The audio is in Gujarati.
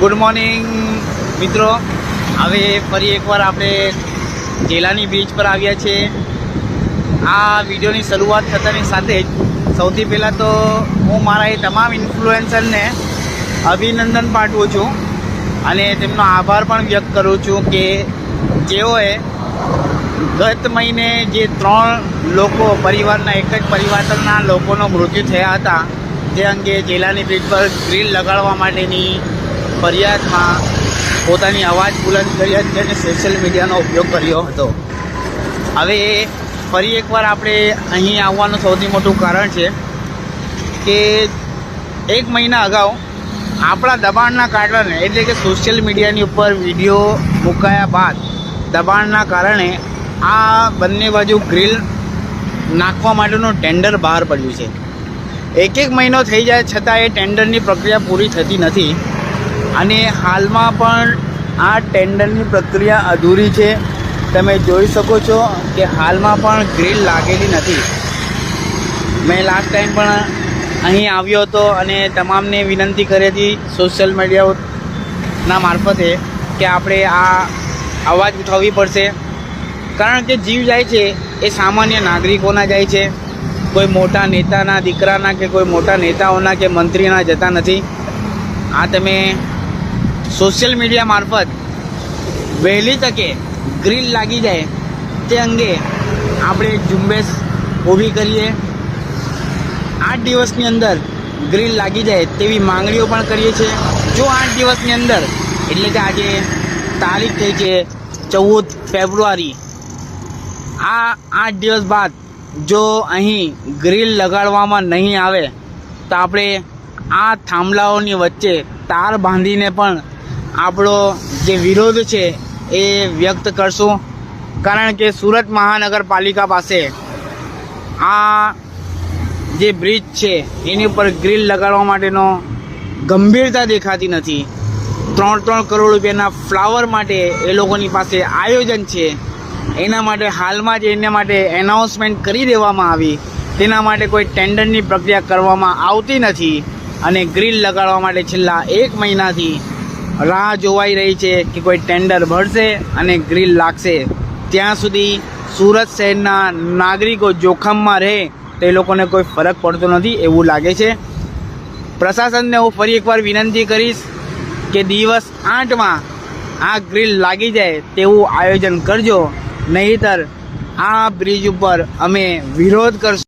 ગુડ મોર્નિંગ મિત્રો। હવે ફરી એકવાર આપણે જેલાની બ્રિજ પર આવ્યા છીએ। આ વિડીયોની શરૂઆત થતાની સાથે જ સૌથી પહેલાં તો હું મારા એ તમામ ઇન્ફ્લુએન્સરને અભિનંદન પાઠવું છું અને તેમનો આભાર પણ વ્યક્ત કરું છું કે જેઓએ ગત મહિને જે 3 લોકો પરિવારના એક જ પરિવારના લોકોનો મૃત્યુ થયા હતા તે અંગે જેલાની બ્રિજ પર ગ્રીલ લગાડવા માટેની ફરિયાદમાં પોતાની અવાજ બુલંદ કરી હતી અને સોશિયલ મીડિયાનો ઉપયોગ કર્યો હતો। હવે ફરી એકવાર આપણે અહીં આવવાનું સૌથી મોટું કારણ છે કે 1 મહિના અગાઉ આપણા દબાણના કારણે એટલે કે સોશિયલ મીડિયાની ઉપર વિડીયો મુકાયા બાદ દબાણના કારણે આ બંને બાજુ ગ્રીલ નાખવા માટેનું ટેન્ડર બહાર પડ્યું છે। 1 મહિનો થઈ જાય છતાં એ ટેન્ડરની પ્રક્રિયા પૂરી થતી નથી અને હાલમાં પણ આ ટેન્ડરની પ્રક્રિયા અધૂરી છે। તમે જોઈ શકો છો કે હાલમાં પણ ગ્રીલ લાગેલી નથી। મેં લાસ્ટ ટાઈમ પણ અહીં આવ્યો હતો અને તમામને વિનંતી કરી હતી સોશિયલ મીડિયાના મારફતે કે આપણે આ અવાજ ઉઠાવવી પડશે, કારણ કે જીવ જાય છે એ સામાન્ય નાગરિકોના જાય છે, કોઈ મોટા નેતાના દીકરાના કે કોઈ મોટા નેતાઓના કે મંત્રીના જતા નથી। આ તમે સોશિયલ મીડિયા મારફત વહેલી તકે ગ્રીલ લાગી જાય તે અંગે આપણે ઝુંબેશ ઊભી કરીએ। 8 દિવસની અંદર ગ્રીલ લાગી જાય તેવી માંગણીઓ પણ કરીએ છીએ। જો 8 દિવસની અંદર એટલે કે આજે તારીખ થઈ છે 14 ફેબ્રુઆરી, આ 8 દિવસ બાદ જો અહીં ગ્રીલ લગાડવામાં નહીં આવે તો આપણે આ થાંભલાઓની વચ્ચે તાર બાંધીને પણ આપણો જે વિરોધ છે એ વ્યક્ત કરશું, કારણ કે સુરત મહાનગરપાલિકા પાસે આ જે બ્રિજ છે એની ઉપર ગ્રીલ લગાડવા માટેનો ગંભીરતા દેખાતી નથી। 3 કરોડ રૂપિયાના ફ્લાવર માટે એ લોકોની પાસે આયોજન છે, એના માટે હાલમાં જ એના માટે એનાઉન્સમેન્ટ કરી દેવામાં આવી, તેના માટે કોઈ ટેન્ડરની પ્રક્રિયા કરવામાં આવતી નથી અને ગ્રીલ લગાડવા માટે છેલ્લા 1 મહિનાથી રાહ જોવાઈ રહી છે કે કોઈ ટેન્ડર ભરશે અને ગ્રીલ લાગશે। ત્યાં સુધી સુરત શહેરના નાગરિકો જોખમમાં રહે તો એ લોકોને કોઈ ફરક પડતો નથી એવું લાગે છે। પ્રશાસનને હું ફરી એકવાર વિનંતી કરીશ કે દિવસ 8માં આ ગ્રીલ લાગી જાય તેવું આયોજન કરજો, નહીંતર આ બ્રિજ ઉપર અમે વિરોધ કરશું।